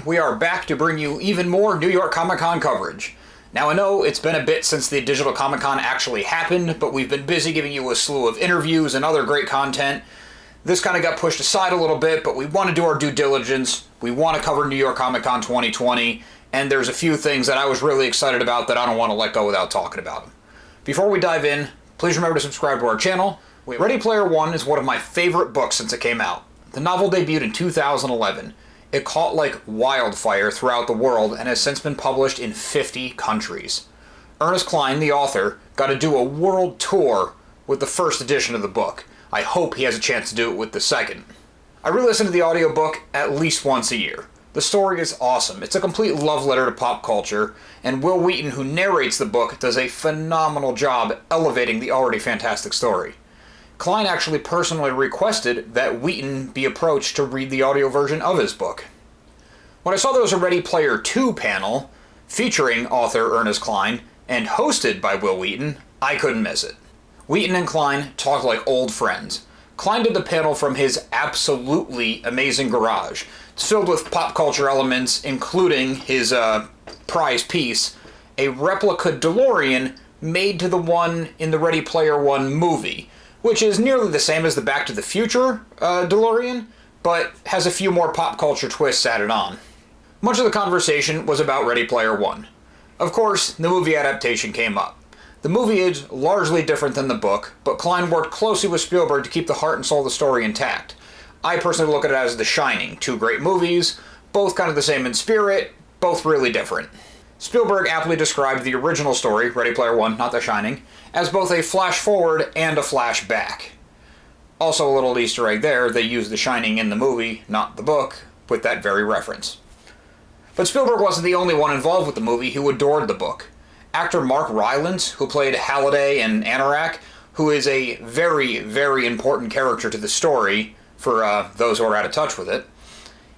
everyone, we are back to bring you even more New York Comic Con coverage. Now I know it's been a bit since the digital Comic Con actually happened, but we've been busy giving you a slew of interviews and other great content. This kind of got pushed aside a little bit, but we want to do our due diligence. We want to cover New York Comic Con 2020, and there's a few things that I was really excited about that I don't want to let go without talking about them. Before we dive in, please remember to subscribe to our channel. Ready Player One is one of my favorite books since it came out. The novel debuted in 2011. It caught like wildfire throughout the world and has since been published in 50 countries. Ernest Cline, the author, got to do a world tour with the first edition of the book. I hope he has a chance to do it with the second. I re-listen to the audiobook at least once a year. The story is awesome. It's a complete love letter to pop culture, and Wil Wheaton, who narrates the book, does a phenomenal job elevating the already fantastic story. Cline actually personally requested that Wheaton be approached to read the audio version of his book. When I saw there was a Ready Player 2 panel featuring author Ernest Cline and hosted by Wil Wheaton, I couldn't miss it. Wheaton and Cline talked like old friends. Cline did the panel from his absolutely amazing garage. It's filled with pop culture elements, including his prize piece, a replica DeLorean made to the one in the Ready Player One movie, which is nearly the same as the Back to the Future DeLorean, but has a few more pop culture twists added on. Much of the conversation was about Ready Player One. Of course, the movie adaptation came up. The movie is largely different than the book, but Cline worked closely with Spielberg to keep the heart and soul of the story intact. I personally look at it as The Shining, two great movies, both kind of the same in spirit, both really different. Spielberg aptly described the original story, Ready Player One, not The Shining, as both a flash forward and a flash back. Also a little Easter egg there, they used The Shining in the movie, not the book, with that very reference. But Spielberg wasn't the only one involved with the movie who adored the book. Actor Mark Rylance, who played Halliday in Anorak, who is a very, very important character to the story for those who are out of touch with it,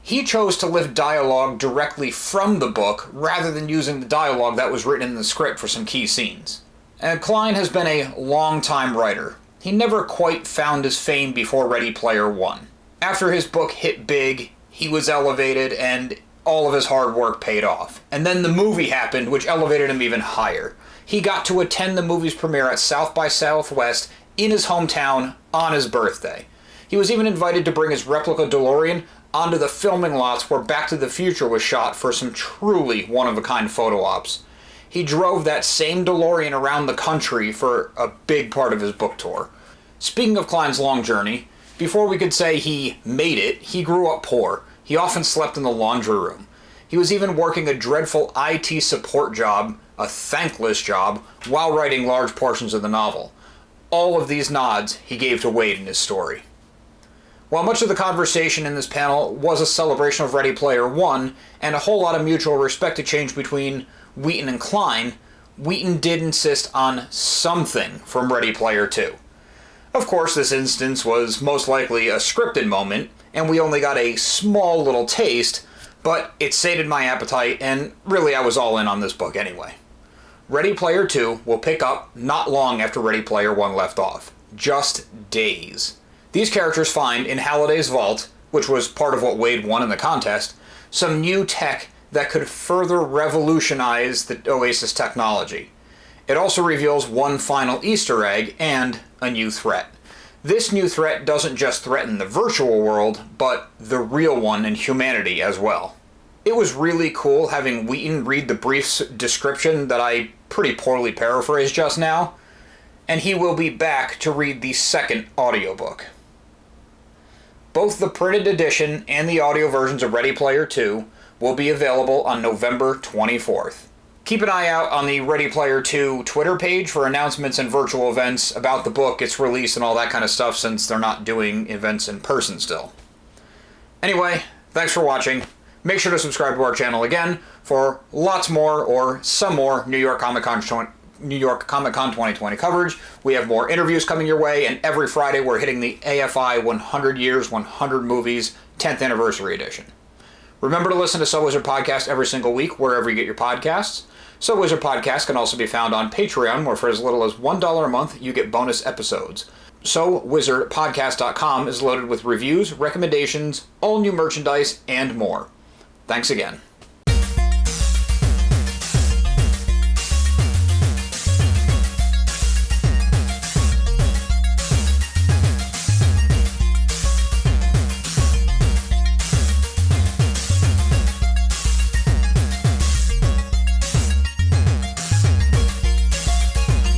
he chose to lift dialogue directly from the book rather than using the dialogue that was written in the script for some key scenes. And Cline has been a long-time writer. He never quite found his fame before Ready Player One. After his book hit big, he was elevated and all of his hard work paid off. And then the movie happened, which elevated him even higher. He got to attend the movie's premiere at South by Southwest in his hometown on his birthday. He was even invited to bring his replica DeLorean onto the filming lots where Back to the Future was shot for some truly one-of-a-kind photo ops. He drove that same DeLorean around the country for a big part of his book tour. Speaking of Cline's long journey, before we could say he made it, he grew up poor. He often slept in the laundry room. He was even working a dreadful IT support job, a thankless job, while writing large portions of the novel. All of these nods he gave to Wade in his story. While much of the conversation in this panel was a celebration of Ready Player One and a whole lot of mutual respect exchanged between Wheaton and Cline, Wheaton did insist on something from Ready Player Two. Of course, this instance was most likely a scripted moment, and we only got a small little taste, but it sated my appetite, and really I was all in on this book anyway. Ready Player 2 will pick up not long after Ready Player 1 left off. Just days. These characters find in Halliday's vault, which was part of what Wade won in the contest, some new tech that could further revolutionize the Oasis technology. It also reveals one final Easter egg and a new threat. This new threat doesn't just threaten the virtual world, but the real one in humanity as well. It was really cool having Wheaton read the brief description that I pretty poorly paraphrased just now, and he will be back to read the second audiobook. Both the printed edition and the audio versions of Ready Player 2 will be available on November 24th. Keep an eye out on the Ready Player 2 Twitter page for announcements and virtual events about the book, its release, and all that kind of stuff, since they're not doing events in person still. Anyway, thanks for watching. Make sure to subscribe to our channel again for lots more, or some more, New York Comic Con 2020 coverage. We have more interviews coming your way, and every Friday we're hitting the AFI 100 Years, 100 Movies 10th Anniversary Edition. Remember to listen to So Wizard Podcast every single week, wherever you get your podcasts. So Wizard Podcast can also be found on Patreon, where for as little as $1 a month, you get bonus episodes. SoWizardPodcast.com is loaded with reviews, recommendations, all new merchandise, and more. Thanks again.